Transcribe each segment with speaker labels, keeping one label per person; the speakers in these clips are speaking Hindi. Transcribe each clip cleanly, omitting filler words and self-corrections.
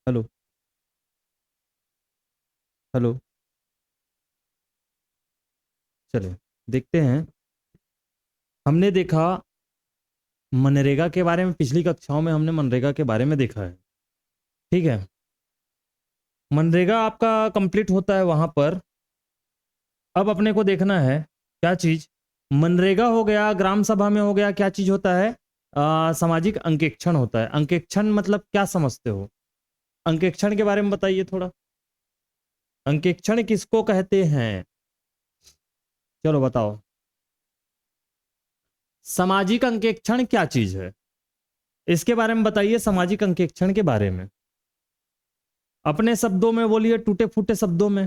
Speaker 1: हेलो। हेलो। चलिए देखते हैं। हमने देखा मनरेगा के बारे में, पिछली कक्षाओं में हमने मनरेगा के बारे में देखा है। ठीक है। मनरेगा आपका कंप्लीट होता है वहां पर। अब अपने को देखना है क्या चीज। मनरेगा हो गया, ग्राम सभा में हो गया, क्या चीज होता है? सामाजिक अंकेक्षण होता है। अंकेक्षण मतलब क्या समझते हो? अंकेक्षण के बारे में बताइए थोड़ा। अंकेक्षण किसको कहते हैं? चलो बताओ। सामाजिक अंकेक्षण क्या चीज है, इसके बारे में बताइए। सामाजिक अंकेक्षण के बारे में अपने शब्दों में बोलिए, टूटे फूटे शब्दों में।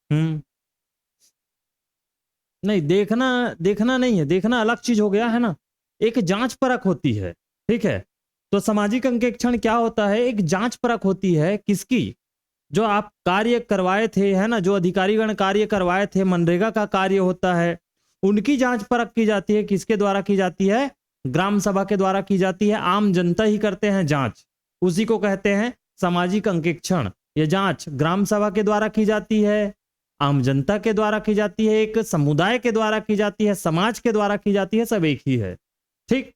Speaker 1: हम्म। नहीं, देखना देखना नहीं है, देखना अलग चीज हो गया है ना। एक जांच परख होती है। ठीक है। तो सामाजिक अंकेक्षण क्या होता है? एक जांच परख होती है किसकी? जो आप कार्य करवाए थे, है ना, जो अधिकारीगण कार्य करवाए थे, मनरेगा का कार्य होता है, उनकी जांच परख की जाती है। किसके द्वारा की जाती है? ग्राम सभा के द्वारा की जाती है। आम जनता ही करते हैं जांच, उसी को कहते हैं सामाजिक अंकेक्षण। ये जांच ग्राम सभा के द्वारा की जाती है, आम जनता के द्वारा की जाती है, एक समुदाय के द्वारा की जाती है, समाज के द्वारा की जाती है, सब एक ही है। ठीक।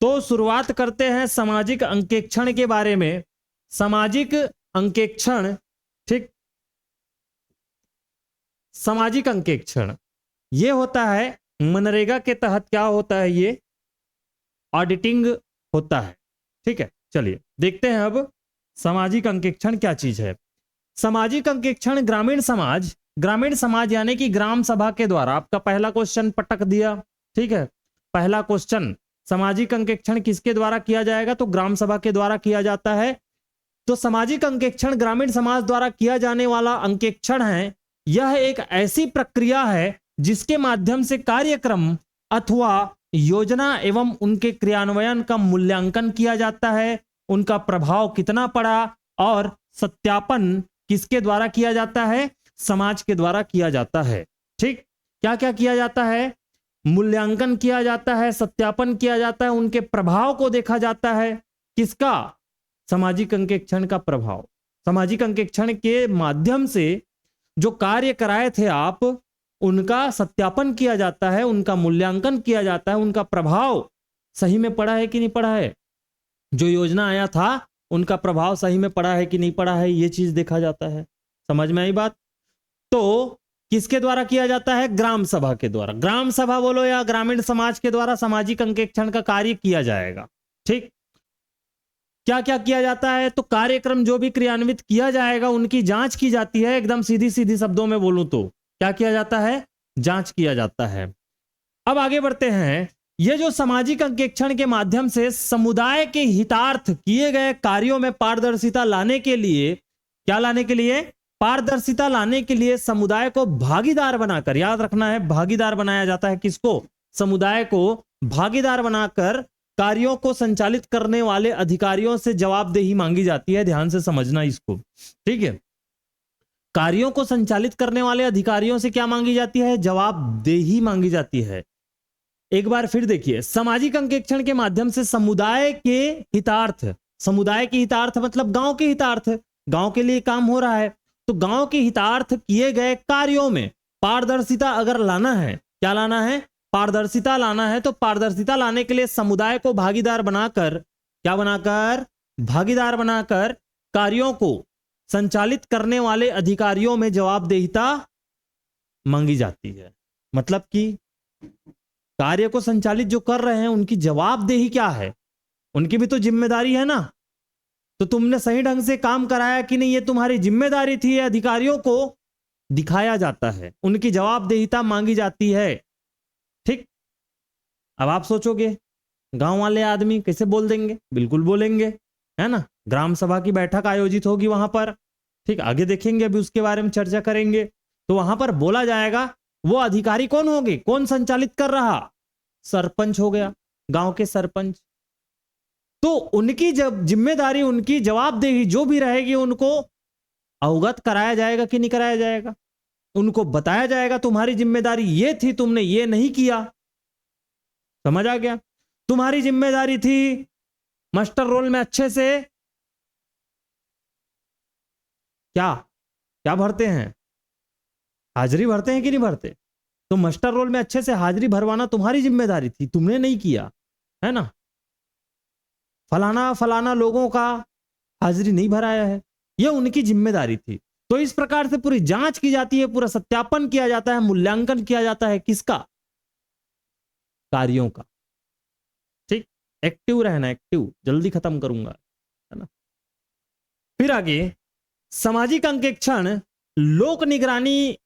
Speaker 1: तो शुरुआत करते हैं सामाजिक अंकेक्षण के बारे में। सामाजिक अंकेक्षण। ठीक। सामाजिक अंकेक्षण ये होता है मनरेगा के तहत। क्या होता है ये? ऑडिटिंग होता है। ठीक है। चलिए देखते हैं अब सामाजिक अंकेक्षण क्या चीज है। सामाजिक अंकेक्षण ग्रामीण समाज, ग्रामीण समाज यानी कि ग्राम सभा के द्वारा। आपका पहला क्वेश्चन पटक दिया। ठीक है। पहला क्वेश्चन, सामाजिक अंकेक्षण किसके द्वारा किया जाएगा? तो ग्राम सभा के द्वारा किया जाता है। तो सामाजिक अंकेक्षण ग्रामीण समाज द्वारा किया जाने वाला अंकेक्षण है। यह एक ऐसी प्रक्रिया है जिसके माध्यम से कार्यक्रम अथवा योजना एवं उनके क्रियान्वयन का मूल्यांकन किया जाता है, उनका प्रभाव कितना पड़ा, और सत्यापन किसके द्वारा किया जाता है? समाज के द्वारा किया जाता है। ठीक। क्या क्या किया जाता है? मूल्यांकन किया जाता है, सत्यापन किया जाता है, उनके प्रभाव को देखा जाता है। किसका? सामाजिक अंकेक्षण का प्रभाव। सामाजिक अंकेक्षण के माध्यम से जो कार्य कराए थे आप, उनका सत्यापन किया जाता है, उनका मूल्यांकन किया जाता है, उनका प्रभाव सही में पड़ा है कि नहीं पड़ा है, जो योजना आया था उनका प्रभाव सही में पड़ा है कि नहीं पड़ा है, ये चीज देखा जाता है। समझ में आई बात? तो किसके द्वारा किया जाता है? ग्राम सभा के द्वारा। ग्राम सभा बोलो या ग्रामीण समाज के द्वारा सामाजिक अंकेक्षण का कार्य किया जाएगा। ठीक। क्या क्या किया जाता है? तो कार्यक्रम जो भी क्रियान्वित किया जाएगा उनकी जांच की जाती है। एकदम सीधी सीधी शब्दों में बोलूं तो क्या किया जाता है? जांच किया जाता है। अब आगे बढ़ते हैं। ये जो सामाजिक अंकेक्षण के माध्यम से समुदाय के हितार्थ किए गए कार्यों में पारदर्शिता लाने के लिए, क्या लाने के लिए? पारदर्शिता लाने के लिए समुदाय को भागीदार बनाकर, याद रखना है, भागीदार बनाया जाता है। किसको? समुदाय को भागीदार बनाकर कार्यों को संचालित करने वाले अधिकारियों से जवाबदेही मांगी जाती है। ध्यान से समझना इसको। ठीक है। कार्यों को संचालित करने वाले अधिकारियों से क्या मांगी जाती है? जवाबदेही मांगी जाती है। एक बार फिर देखिए, सामाजिक अंकेक्षण के माध्यम से समुदाय के हितार्थ, समुदाय के हितार्थ मतलब गांव के हितार्थ, गांव के लिए काम हो रहा है, तो गांव के हितार्थ किए गए कार्यों में पारदर्शिता अगर लाना है, क्या लाना है? पारदर्शिता लाना है। तो पारदर्शिता लाने के लिए समुदाय को भागीदार बनाकर, क्या बनाकर? भागीदार बनाकर कार्यों को संचालित करने वाले अधिकारियों में जवाबदेहिता मांगी जाती है। मतलब कि कार्य को संचालित जो कर रहे हैं उनकी जवाबदेही क्या है? उनकी भी तो जिम्मेदारी है ना। तो तुमने सही ढंग से काम कराया कि नहीं, ये तुम्हारी जिम्मेदारी थी, ये अधिकारियों को दिखाया जाता है, उनकी जवाबदेहिता मांगी जाती है। ठीक। अब आप सोचोगे गांव वाले आदमी कैसे बोल देंगे? बिल्कुल बोलेंगे, है ना। ग्राम सभा की बैठक आयोजित होगी वहां पर। ठीक। आगे देखेंगे, अभी उसके बारे में चर्चा करेंगे। तो वहां पर बोला जाएगा वो अधिकारी कौन होंगे, कौन संचालित कर रहा? सरपंच हो गया, गांव के सरपंच। तो उनकी जब जिम्मेदारी, उनकी जवाबदेही जो भी रहेगी, उनको अवगत कराया जाएगा कि नहीं कराया जाएगा? उनको बताया जाएगा तुम्हारी जिम्मेदारी ये थी, तुमने ये नहीं किया। समझ आ गया? तुम्हारी जिम्मेदारी थी मास्टर रोल में अच्छे से क्या क्या भरते हैं, हाजिरी भरते हैं कि नहीं भरते? तो मास्टर रोल में अच्छे से हाजिरी भरवाना तुम्हारी जिम्मेदारी थी, तुमने नहीं किया, है ना। फलाना फलाना लोगों का हाजिरी नहीं भराया है, यह उनकी जिम्मेदारी थी। तो इस प्रकार से पूरी जांच की जाती है, पूरा सत्यापन किया जाता है, मूल्यांकन किया जाता है, किसका? कार्यों का। ठीक, एक्टिव रहना, एक्टिव, जल्दी खत्म करूंगा, है ना। फिर आगे सामाजिक अंकेक्षण लोक निगरानी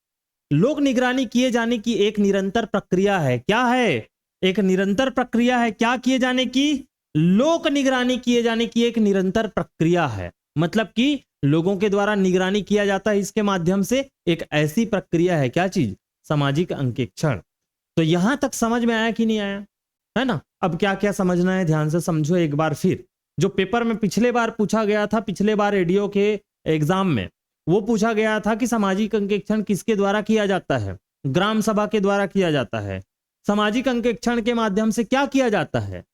Speaker 1: किए जाने की एक निरंतर प्रक्रिया है। क्या है? एक निरंतर प्रक्रिया है। क्या किए जाने की? लोक निगरानी किए जाने की एक निरंतर प्रक्रिया है। मतलब कि लोगों के द्वारा निगरानी किया जाता है, इसके माध्यम से एक ऐसी प्रक्रिया है। क्या चीज? सामाजिक अंकेक्षण। तो यहां तक समझ में आया कि नहीं आया, है ना। अब क्या क्या समझना है ध्यान से समझो एक बार फिर। जो पेपर में पिछले बार पूछा गया था, पिछले बार रेडियो के एग्जाम में वो पूछा गया था कि सामाजिक अंकेक्षण किसके द्वारा किया जाता है? ग्राम सभा के द्वारा किया जाता है। सामाजिक अंकेक्षण के माध्यम से क्या किया जाता है?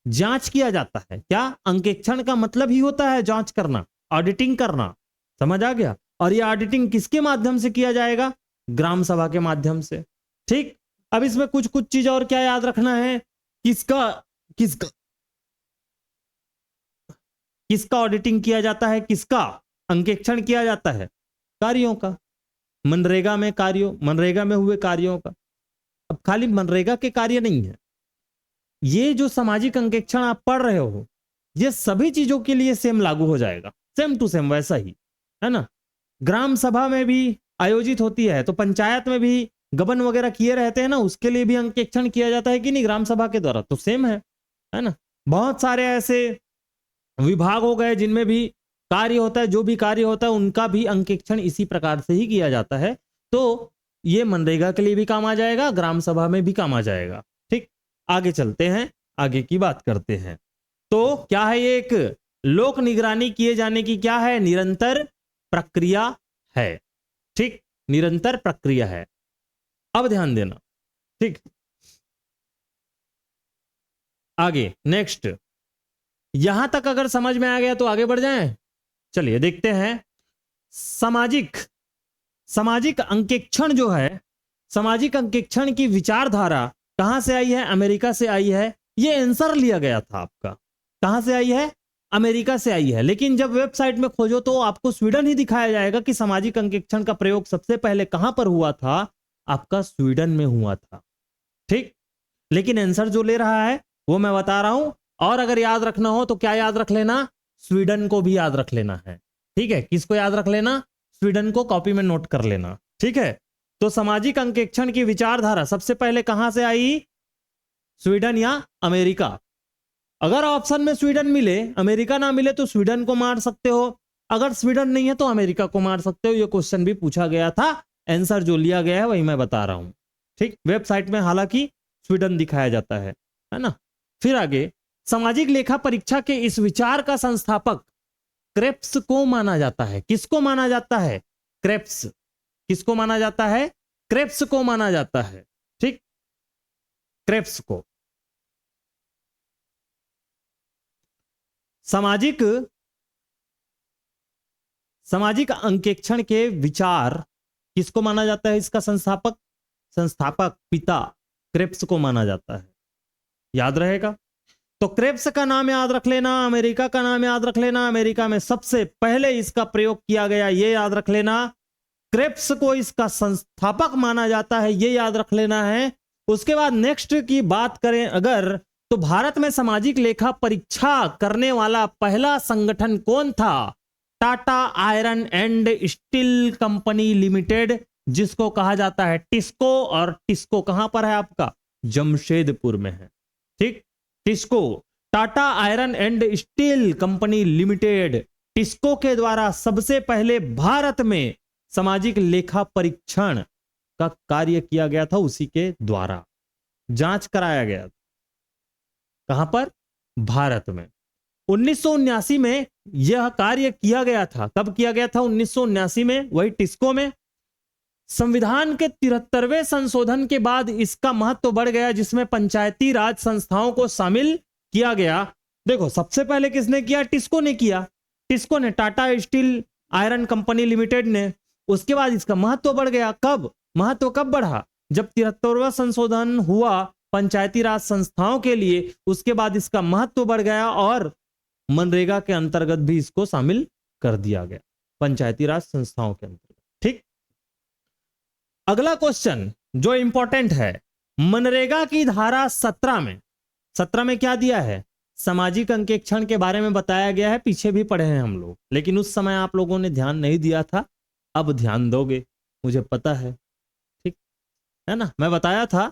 Speaker 1: जांच किया जाता है। क्या? अंकेक्षण का मतलब ही होता है जांच करना, ऑडिटिंग करना। समझ आ गया? और ये ऑडिटिंग किसके माध्यम से किया जाएगा? ग्राम सभा के माध्यम से। ठीक, अब इसमें कुछ कुछ चीज और क्या याद रखना है? किसका किसका किसका ऑडिटिंग किया जाता है? किसका अंकेक्षण किया जाता है? कार्यों का। मनरेगा में मनरेगा में हुए कार्यों का। अब खाली मनरेगा के कार्य नहीं है, ये जो सामाजिक अंकेक्षण आप पढ़ रहे हो, ये सभी चीजों के लिए सेम लागू हो जाएगा, सेम टू सेम वैसा ही, है ना। ग्राम सभा में भी आयोजित होती है, तो पंचायत में भी गबन वगैरह किए रहते हैं ना, उसके लिए भी अंकेक्षण किया जाता है कि नहीं ग्राम सभा के द्वारा, तो सेम है ना। बहुत सारे ऐसे विभाग हो गए जिनमें भी कार्य होता है, जो भी कार्य होता है उनका भी अंकेक्षण इसी प्रकार से ही किया जाता है। तो ये मनरेगा के लिए भी काम आ जाएगा, ग्राम सभा में भी काम आ जाएगा। ठीक, आगे चलते हैं, आगे की बात करते हैं। तो क्या है? ये एक लोक निगरानी किए जाने की क्या है? निरंतर प्रक्रिया है। ठीक, निरंतर प्रक्रिया है। अब ध्यान देना। ठीक, आगे नेक्स्ट, यहां तक अगर समझ में आ गया तो आगे बढ़ जाएं। चलिए देखते हैं। सामाजिक अंकेक्षण जो है, सामाजिक अंकेक्षण की विचारधारा कहां से आई है? अमेरिका से आई है। ये आंसर लिया गया था आपका, कहां से आई है? अमेरिका से आई है। लेकिन जब वेबसाइट में खोजो तो आपको स्वीडन ही दिखाया जाएगा कि सामाजिक अंकेक्षण का प्रयोग सबसे पहले कहां पर हुआ था? आपका स्वीडन में हुआ था। ठीक, लेकिन आंसर जो ले रहा है वो मैं बता रहा हूं। और अगर याद रखना हो तो क्या याद रख लेना? स्वीडन को भी याद रख लेना है। ठीक है, किसको याद रख लेना? स्वीडन को कॉपी में नोट कर लेना। ठीक है, तो सामाजिक अंकेक्षण की विचारधारा सबसे पहले कहां से आई? स्वीडन या अमेरिका। अगर ऑप्शन में स्वीडन मिले, अमेरिका ना मिले तो स्वीडन को मार सकते हो, अगर स्वीडन नहीं है तो अमेरिका को मार सकते हो। यह क्वेश्चन भी पूछा गया था, आंसर जो लिया गया है वही मैं बता रहा हूं। ठीक, वेबसाइट में हालांकि स्वीडन दिखाया जाता है ना। फिर आगे, सामाजिक लेखा परीक्षा के इस विचार का संस्थापक क्रेप्स को माना जाता है। किसको माना जाता है? क्रेप्स। किसको माना जाता है? क्रेप्स को माना जाता है। ठीक, क्रेप्स को। सामाजिक अंकेक्षण के विचार किसको माना जाता है? इसका संस्थापक पिता क्रेप्स को माना जाता है। याद रहेगा। तो क्रेप्स का नाम याद रख लेना, अमेरिका का नाम याद रख लेना। अमेरिका में सबसे पहले इसका प्रयोग किया गया, यह याद रख लेना। क्रेप्स को इसका संस्थापक माना जाता है, यह याद रख लेना है। उसके बाद नेक्स्ट की बात करें अगर, तो भारत में सामाजिक लेखा परीक्षा करने वाला पहला संगठन कौन था? Tata iron and steel company limited, जिसको कहा जाता है टिस्को। और टिस्को कहां पर है आपका? जमशेदपुर में है। ठीक, TISCO, Tata iron and steel company limited, TISCO के द्वारा सबसे पहले भारत में सामाजिक लेखा परीक्षण का कार्य किया गया था। उसी के द्वारा जांच कराया गया था। कहां पर? भारत में। 1979 में यह कार्य किया गया था। कब किया गया था? 1979 में, वही टिस्को में। संविधान के 73वें संशोधन के बाद इसका महत्व बढ़ गया, जिसमें पंचायती राज संस्थाओं को शामिल किया गया, देखो सबसे पहले किसने किया, टिस्को ने किया, टिस्को ने, Tata steel iron company limited ने। उसके बाद इसका महत्व बढ़ गया, कब, महत्व कब बढ़ा, जब 73वां संशोधन हुआ पंचायती राज संस्थाओं के लिए, उसके बाद इसका महत्व बढ़ गया और मनरेगा के अंतर्गत भी इसको शामिल कर दिया गया, पंचायती राज संस्थाओं के अंतर्गत। ठीक, अगला क्वेश्चन जो इंपॉर्टेंट है, मनरेगा की धारा 17 में क्या दिया है, सामाजिक अंकेक्षण के बारे में बताया गया है, पीछे भी पढ़े हैं हम लोग, लेकिन उस समय आप लोगों ने ध्यान नहीं दिया था, अब ध्यान दोगे, मुझे पता है, ठीक है ना। मैं बताया था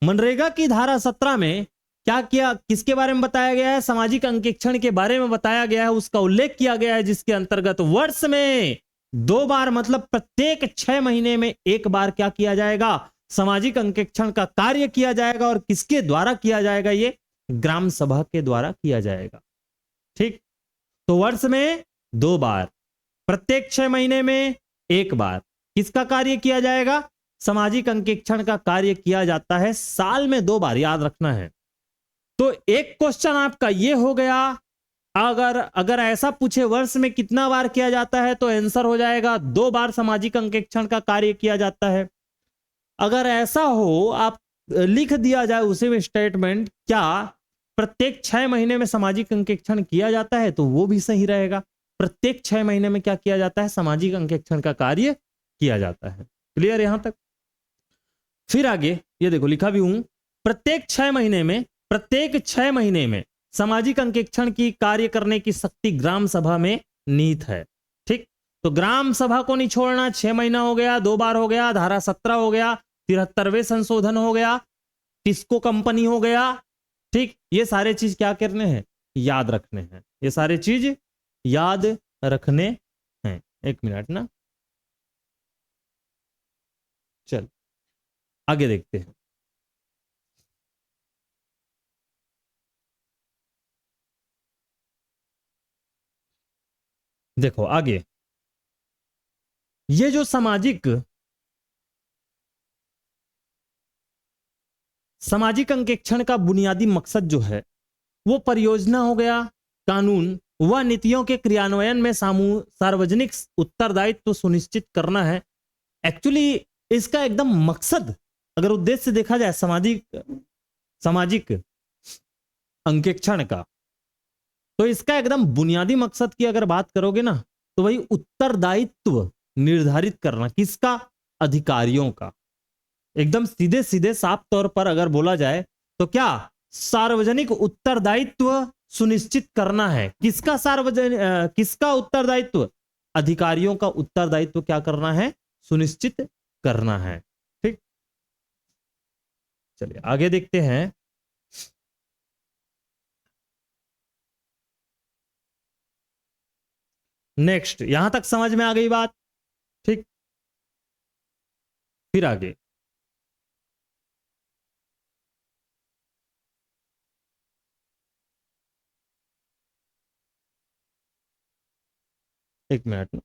Speaker 1: मनरेगा की धारा 17 में क्या किया, किसके बारे में बताया गया है, सामाजिक अंकेक्षण के बारे में बताया गया है, उसका उल्लेख किया गया है, जिसके अंतर्गत वर्ष में 2 बार, मतलब प्रत्येक 6 महीने में 1 बार क्या किया जाएगा, सामाजिक अंकेक्षण का कार्य किया जाएगा। और किसके द्वारा किया जाएगा, ये ग्राम सभा के द्वारा किया जाएगा। ठीक, तो वर्ष में 2 बार, प्रत्येक 6 महीने में 1 बार किसका कार्य किया जाएगा, सामाजिक अंकेक्षण का कार्य किया जाता है, साल में 2 बार, याद रखना है। तो एक क्वेश्चन आपका ये हो गया, अगर ऐसा पूछे वर्ष में कितना बार किया जाता है, तो आंसर हो जाएगा 2 बार सामाजिक अंकेक्षण का कार्य किया जाता है। अगर ऐसा हो, आप लिख दिया जाए उसी में स्टेटमेंट, क्या प्रत्येक 6 महीने में सामाजिक अंकेक्षण किया जाता है, तो वो भी सही रहेगा, प्रत्येक 6 महीने में क्या किया जाता है, सामाजिक अंकेक्षण का कार्य किया जाता है। क्लियर यहां तक। फिर आगे ये देखो लिखा भी हूं, प्रत्येक 6 महीने में सामाजिक अंकेक्षण की कार्य करने की शक्ति ग्राम सभा में निहित है। ठीक, तो ग्राम सभा को नहीं छोड़ना, 6 महीना हो गया, 2 बार हो गया, धारा 17 हो गया, 73वें संशोधन हो गया, टिस्को कंपनी हो गया। ठीक, ये सारे चीज क्या करने हैं, याद रखने हैं, ये सारे चीज याद रखने हैं। 1 मिनट ना, चल आगे देखते हैं। देखो आगे, ये जो सामाजिक अंकेक्षण का बुनियादी मकसद जो है, वो परियोजना हो गया, कानून व नीतियों के क्रियान्वयन में सार्वजनिक उत्तरदायित्व सुनिश्चित करना है। एक्चुअली इसका एकदम मकसद, अगर उद्देश्य देखा जाए सामाजिक अंकेक्षण का, तो इसका एकदम बुनियादी मकसद की अगर बात करोगे ना, तो वही उत्तरदायित्व निर्धारित करना, किसका, अधिकारियों का। एकदम सीधे सीधे साफ तौर पर अगर बोला जाए तो क्या, सार्वजनिक उत्तरदायित्व सुनिश्चित करना है। किसका किसका उत्तरदायित्व, अधिकारियों का उत्तरदायित्व क्या करना है, सुनिश्चित करना है। ठीक, चलिए आगे देखते हैं। नेक्स्ट, यहां तक समझ में आ गई बात। ठीक, फिर आगे, एक मिनट,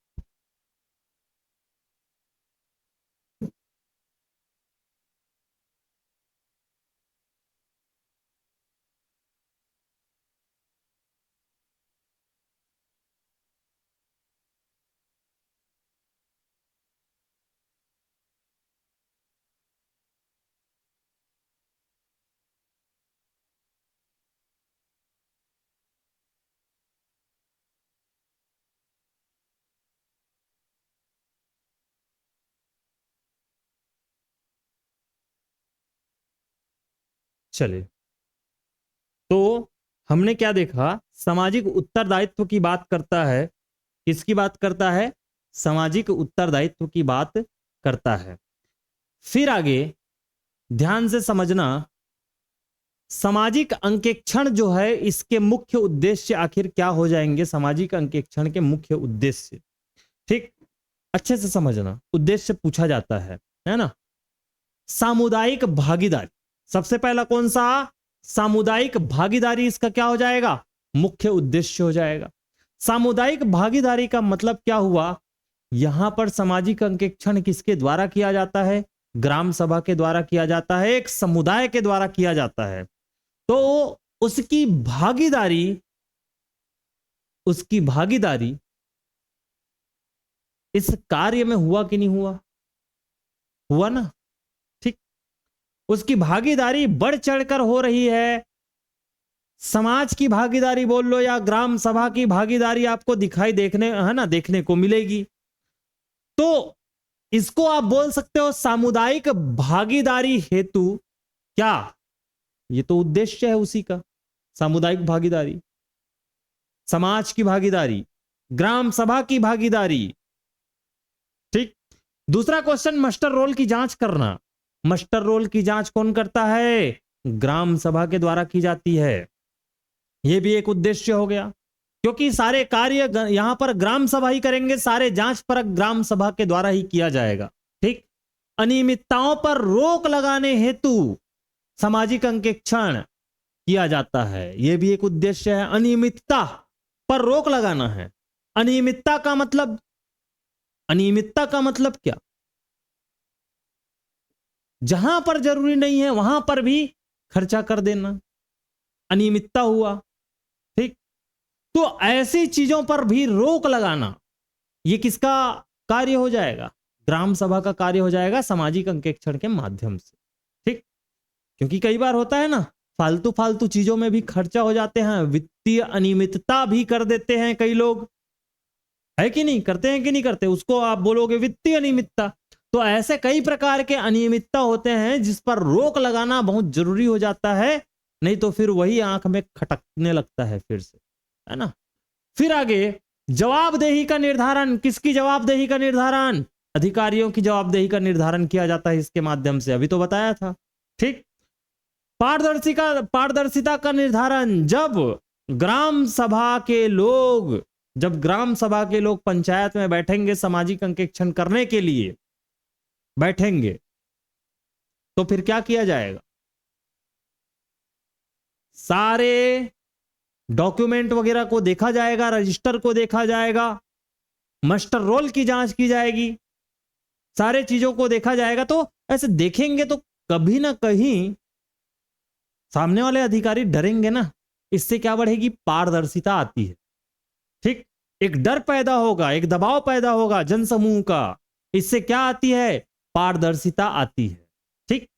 Speaker 1: चलिए, तो हमने क्या देखा, सामाजिक उत्तरदायित्व की बात करता है, किसकी बात करता है, सामाजिक उत्तरदायित्व की बात करता है। फिर आगे ध्यान से समझना, सामाजिक अंकेक्षण जो है, इसके मुख्य उद्देश्य आखिर क्या हो जाएंगे, सामाजिक अंकेक्षण के मुख्य उद्देश्य। ठीक, अच्छे से समझना, उद्देश्य पूछा जाता है ना। सामुदायिक भागीदारी, सबसे पहला कौन सा, सामुदायिक भागीदारी, इसका क्या हो जाएगा, मुख्य उद्देश्य हो जाएगा। सामुदायिक भागीदारी का मतलब क्या हुआ, यहां पर सामाजिक अंकेक्षण किसके द्वारा किया जाता है, ग्राम सभा के द्वारा किया जाता है, एक समुदाय के द्वारा किया जाता है। तो उसकी भागीदारी इस कार्य में हुआ कि नहीं हुआ? हुआ ना, ठीक। उसकी भागीदारी बढ़ चढ़कर हो रही है। समाज की भागीदारी बोल लो या ग्राम सभा की भागीदारी आपको देखने को मिलेगी। तो इसको आप बोल सकते हो सामुदायिक भागीदारी हेतु क्या, ये तो उद्देश्य है उसी का, सामुदायिक भागीदारी, समाज की भागीदारी, ग्राम सभा की भागीदारी, ठीक। दूसरा क्वेश्चन, मस्टर रोल की जांच करना। मस्टर रोल की जांच कौन करता है? ग्राम सभा के द्वारा की जाती है। यह भी एक उद्देश्य हो गया, क्योंकि सारे कार्य यहां पर ग्राम सभा ही करेंगे, सारे जांच परख ग्राम सभा के द्वारा ही किया जाएगा, ठीक। अनियमितताओं पर रोक लगाने हेतु सामाजिक अंकेक्षण किया जाता है, यह भी एक उद्देश्य है। अनियमितता पर रोक लगाना है। अनियमितता का मतलब क्या? जहां पर जरूरी नहीं है वहां पर भी खर्चा कर देना, अनियमितता हुआ, ठीक। तो ऐसी चीजों पर भी रोक लगाना, यह किसका कार्य हो जाएगा? ग्राम सभा का कार्य हो जाएगा, सामाजिक अंकेक्षण के माध्यम से, ठीक। क्योंकि कई बार होता है ना, फालतू चीजों में भी खर्चा हो जाते हैं, वित्तीय अनियमितता भी कर देते हैं कई लोग, है कि नहीं? करते हैं कि नहीं करते? उसको आप बोलोगे वित्तीय अनियमितता। तो ऐसे कई प्रकार के अनियमितता होते हैं जिस पर रोक लगाना बहुत जरूरी हो जाता है, नहीं तो फिर वही आंख में खटकने लगता है फिर से, है ना। फिर आगे जवाबदेही का निर्धारण। किसकी जवाबदेही का निर्धारण? अधिकारियों की जवाबदेही का निर्धारण किया जाता है इसके माध्यम से, अभी तो बताया था, ठीक। पारदर्शिता का निर्धारण। जब ग्राम सभा के लोग पंचायत में बैठेंगे, सामाजिक अंकेक्षण करने के लिए बैठेंगे, तो फिर क्या किया जाएगा? सारे डॉक्यूमेंट वगैरह को देखा जाएगा, रजिस्टर को देखा जाएगा, मस्टर रोल की जांच की जाएगी, सारे चीजों को देखा जाएगा। तो ऐसे देखेंगे तो कभी ना कहीं सामने वाले अधिकारी डरेंगे ना, इससे क्या बढ़ेगी? पारदर्शिता आती है, ठीक। एक डर पैदा होगा, एक दबाव पैदा होगा जनसमूह का, इससे क्या आती है? पारदर्शिता आती है, ठीक।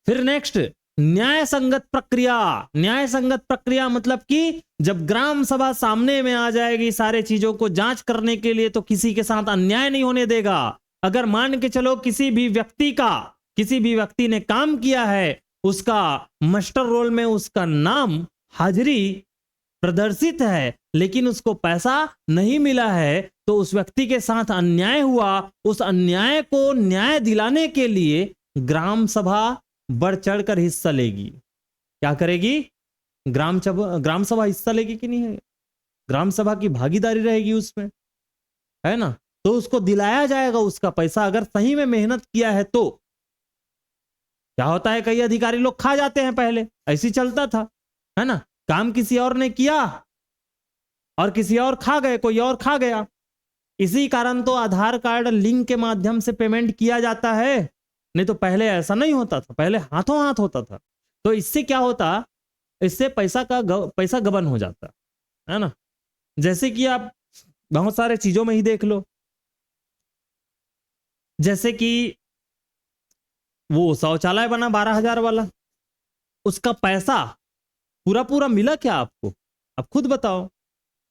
Speaker 1: फिर नेक्स्ट, न्याय संगत प्रक्रिया। न्याय संगत प्रक्रिया मतलब कि जब ग्राम सभा सामने में आ जाएगी सारे चीजों को जांच करने के लिए, तो किसी के साथ अन्याय नहीं होने देगा। अगर मान के चलो किसी भी व्यक्ति ने काम किया है, उसका मस्टर रोल में उसका नाम, हाजिरी प्रदर्शित है, लेकिन उसको पैसा नहीं मिला है, तो उस व्यक्ति के साथ अन्याय हुआ। उस अन्याय को न्याय दिलाने के लिए ग्राम सभा बढ़ चढ़कर हिस्सा लेगी। क्या करेगी? ग्राम सभा हिस्सा लेगी कि नहीं है? ग्राम सभा की भागीदारी रहेगी उसमें, है ना। तो उसको दिलाया जाएगा उसका पैसा, अगर सही में मेहनत किया है तो। क्या होता है, कई अधिकारी लोग खा जाते हैं, पहले ऐसी चलता था, है ना। काम किसी और ने किया और किसी और खा गए, कोई और खा गया। इसी कारण तो आधार कार्ड लिंक के माध्यम से पेमेंट किया जाता है, नहीं तो पहले ऐसा नहीं होता था, पहले हाथों हाथ होता था। तो इससे क्या होता, इससे पैसा गबन हो जाता है ना। जैसे कि आप बहुत सारे चीजों में ही देख लो, जैसे कि वो शौचालय बना 12,000 वाला, उसका पैसा पूरा मिला क्या आपको? आप खुद बताओ,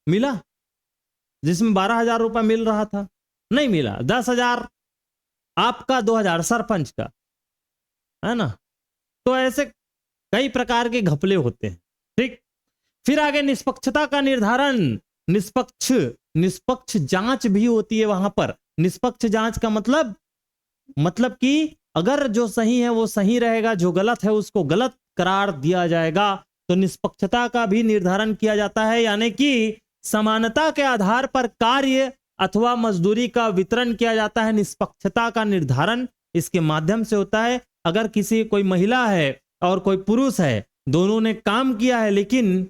Speaker 1: मिला? जिसमें 12,000 रुपया मिल रहा था, नहीं मिला। 10,000 आपका, 2,000 सरपंच का, है ना। तो ऐसे कई प्रकार के घपले होते हैं, ठीक। फिर आगे निष्पक्षता का निर्धारण। निष्पक्ष जांच भी होती है वहां पर। निष्पक्ष जांच का मतलब कि अगर जो सही है वो सही रहेगा, जो गलत है उसको गलत करार दिया जाएगा। तो निष्पक्षता का भी निर्धारण किया जाता है, यानी कि समानता के आधार पर कार्य अथवा मजदूरी का वितरण किया जाता है। निष्पक्षता का निर्धारण इसके माध्यम से होता है। अगर कोई महिला है और कोई पुरुष है, दोनों ने काम किया है लेकिन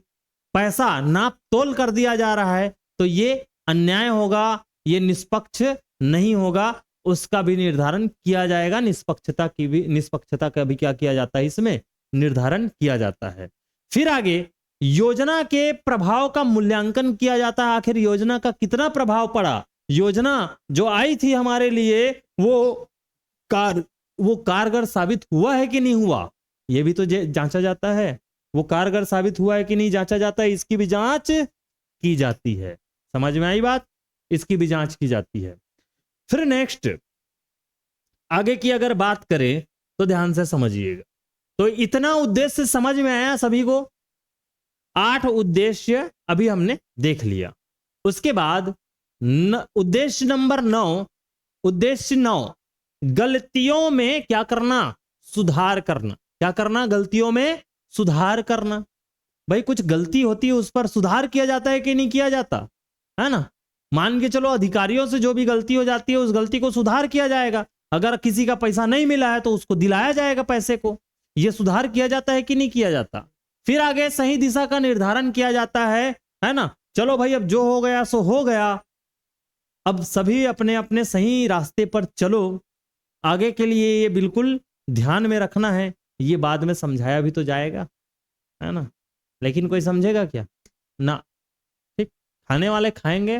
Speaker 1: पैसा नाप तोल कर दिया जा रहा है, तो ये अन्याय होगा, ये निष्पक्ष नहीं होगा, उसका भी निर्धारण किया जाएगा। निष्पक्षता का भी क्या किया जाता है, इसमें निर्धारण किया जाता है। फिर आगे योजना के प्रभाव का मूल्यांकन किया जाता है, आखिर योजना का कितना प्रभाव पड़ा, योजना जो आई थी हमारे लिए वो कारगर साबित हुआ है कि नहीं हुआ, ये भी तो जांचा जाता है, वो कारगर साबित हुआ है कि नहीं जांचा जाता है, इसकी भी जांच की जाती है। समझ में आई बात, इसकी भी जांच की जाती है। फिर नेक्स्ट आगे की अगर बात करें तो ध्यान से समझिएगा। तो इतना उद्देश्य समझ में आया सभी को, 8 उद्देश्य अभी हमने देख लिया। उसके बाद उद्देश्य नंबर 9, उद्देश्य 9 गलतियों में क्या करना, सुधार करना। क्या करना, गलतियों में सुधार करना। भाई कुछ गलती होती है उस पर सुधार किया जाता है कि नहीं किया जाता है ना। मान के चलो अधिकारियों से जो भी गलती हो जाती है उस गलती को सुधार किया जाएगा, अगर किसी का पैसा नहीं मिला है तो उसको दिलाया जाएगा पैसे को, यह सुधार किया जाता है कि नहीं किया जाता। फिर आगे सही दिशा का निर्धारण किया जाता है ना। चलो भाई अब जो हो गया सो हो गया, अब सभी अपने अपने सही रास्ते पर चलो, आगे के लिए ये बिल्कुल ध्यान में रखना है। ये बाद में समझाया भी तो जाएगा है ना, लेकिन कोई समझेगा क्या ना। ठीक, खाने वाले खाएंगे,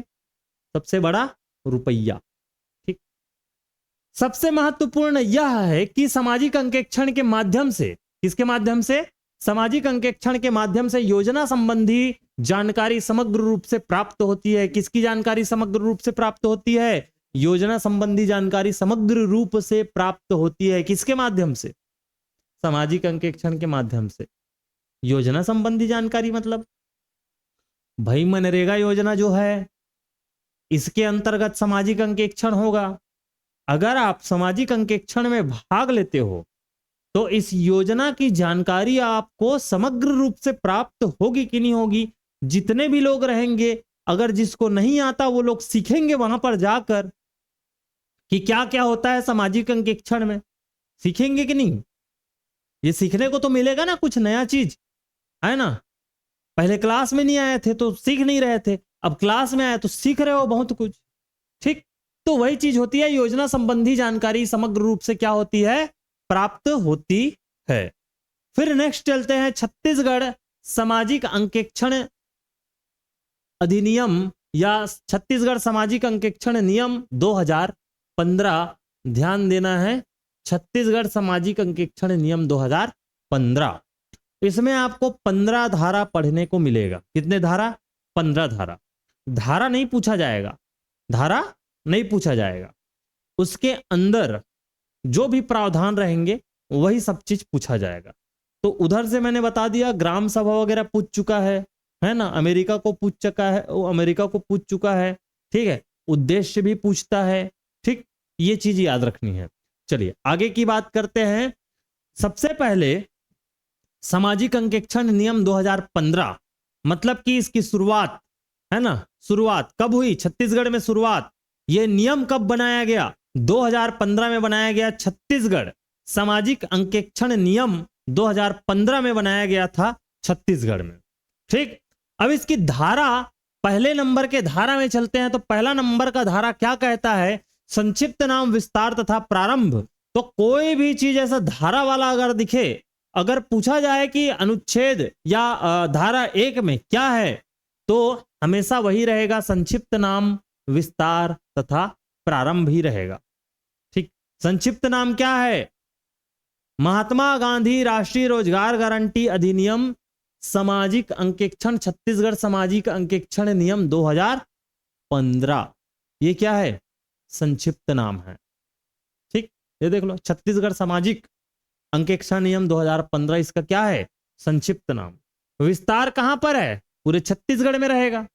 Speaker 1: सबसे बड़ा रुपया। ठीक, सबसे महत्वपूर्ण यह है कि सामाजिक अंकेक्षण के माध्यम से, किसके माध्यम से, सामाजिक अंकेक्षण के माध्यम से योजना संबंधी जानकारी समग्र रूप से प्राप्त होती है। किसकी जानकारी समग्र रूप से प्राप्त होती है, योजना संबंधी जानकारी समग्र रूप से प्राप्त होती है। किसके माध्यम से, सामाजिक अंकेक्षण के माध्यम से। योजना संबंधी जानकारी मतलब भाई मनरेगा योजना जो है इसके अंतर्गत सामाजिक अंकेक्षण होगा। अगर आप सामाजिक अंकेक्षण में भाग लेते हो तो इस योजना की जानकारी आपको समग्र रूप से प्राप्त होगी कि नहीं होगी। जितने भी लोग रहेंगे, अगर जिसको नहीं आता वो लोग सीखेंगे वहां पर जाकर कि क्या क्या होता है सामाजिक अंकेक्षण में, सीखेंगे कि नहीं। ये सीखने को तो मिलेगा ना, कुछ नया चीज है ना। पहले क्लास में नहीं आए थे तो सीख नहीं रहे थे, अब क्लास में आए तो सीख रहे हो बहुत कुछ। ठीक, तो वही चीज होती है, योजना संबंधी जानकारी समग्र रूप से क्या होती है, प्राप्त होती है। फिर नेक्स्ट चलते हैं छत्तीसगढ़ सामाजिक अंकेक्षण अधिनियम या छत्तीसगढ़ सामाजिक अंकेक्षण नियम 2015। ध्यान देना है, छत्तीसगढ़ सामाजिक अंकेक्षण नियम 2015। इसमें आपको 15 धारा पढ़ने को मिलेगा। कितने धारा, 15 धारा। धारा नहीं पूछा जाएगा, धारा नहीं पूछा जाएगा, उसके अंदर जो भी प्रावधान रहेंगे वही सब चीज पूछा जाएगा। तो उधर से मैंने बता दिया, ग्राम सभा वगैरह पूछ चुका है ना, अमेरिका को पूछ चुका है, वो अमेरिका को पूछ चुका है। ठीक है, उद्देश्य भी पूछता है। ठीक, ये चीज याद रखनी है। चलिए आगे की बात करते हैं। सबसे पहले सामाजिक अंकेक्षण नियम 2015, मतलब कि इसकी शुरुआत है ना, शुरुआत कब हुई छत्तीसगढ़ में, शुरुआत यह नियम कब बनाया गया, 2015 में बनाया गया। छत्तीसगढ़ सामाजिक अंकेक्षण नियम 2015 में बनाया गया था छत्तीसगढ़ में। ठीक, अब इसकी धारा, पहले नंबर के धारा में चलते हैं। तो पहला नंबर का धारा क्या कहता है, संक्षिप्त नाम, विस्तार तथा प्रारंभ। तो कोई भी चीज ऐसा धारा वाला अगर दिखे, अगर पूछा जाए कि अनुच्छेद या धारा 1 में क्या है, तो हमेशा वही रहेगा, संक्षिप्त नाम, विस्तार तथा प्रारंभ ही रहेगा। ठीक, संक्षिप्त नाम क्या है, महात्मा गांधी राष्ट्रीय रोजगार गारंटी अधिनियम सामाजिक अंकेक्षण, छत्तीसगढ़ सामाजिक अंकेक्षण नियम 2015। ये क्या है, संक्षिप्त नाम है। ठीक, ये देख लो, छत्तीसगढ़ सामाजिक अंकेक्षण नियम 2015, इसका क्या है, संक्षिप्त नाम। विस्तार कहां पर है, पूरे छत्तीसगढ़ में रहेगा।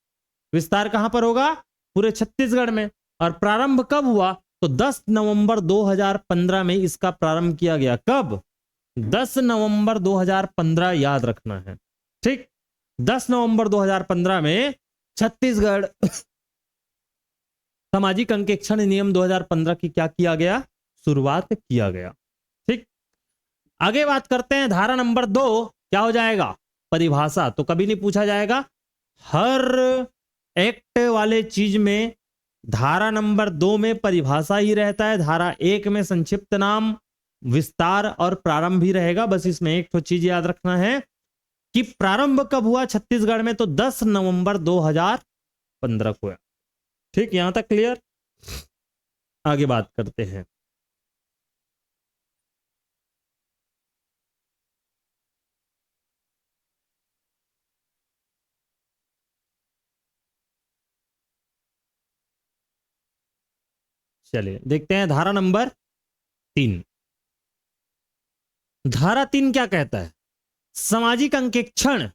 Speaker 1: विस्तार कहां पर होगा, पूरे छत्तीसगढ़ में। और प्रारंभ कब हुआ, तो 10 नवंबर 2015 में इसका प्रारंभ किया गया। कब, 10 नवंबर 2015, याद रखना है। ठीक, 10 नवंबर 2015 में छत्तीसगढ़ सामाजिक अंकेक्षण नियम 2015 की क्या किया गया, शुरुआत किया गया। ठीक, आगे बात करते हैं। धारा नंबर 2 क्या हो जाएगा, परिभाषा। तो कभी नहीं पूछा जाएगा, हर एक्ट वाले चीज में धारा नंबर 2 में परिभाषा ही रहता है। धारा 1 में संक्षिप्त नाम, विस्तार और प्रारंभ ही रहेगा। बस इसमें एक तो चीज याद रखना है, कि प्रारंभ कब हुआ छत्तीसगढ़ में, तो 10 नवंबर 2015 को। ठीक, यहां तक क्लियर। आगे बात करते हैं। चलिए देखते हैं धारा नंबर 3। धारा 3 क्या कहता है? सामाजिक अंकेक्षण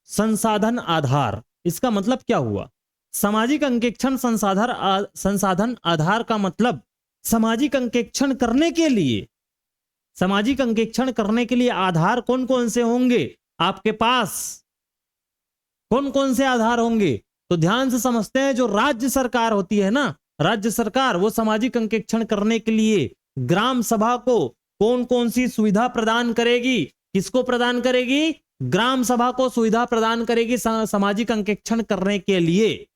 Speaker 1: संसाधन आधार। इसका मतलब क्या हुआ? सामाजिक अंकेक्षण संसाधन आधार का मतलब सामाजिक अंकेक्षण करने के लिए, सामाजिक अंकेक्षण करने के लिए आधार कौन कौन से होंगे आपके पास? कौन कौन से आधार होंगे? तो ध्यान से समझते हैं। जो राज्य सरकार होती है ना, राज्य सरकार, वो सामाजिक अंकेक्षण करने के लिए ग्राम सभा को कौन कौन सी सुविधा प्रदान करेगी? किसको प्रदान करेगी? ग्राम सभा को सुविधा प्रदान करेगी सामाजिक अंकेक्षण करने के लिए।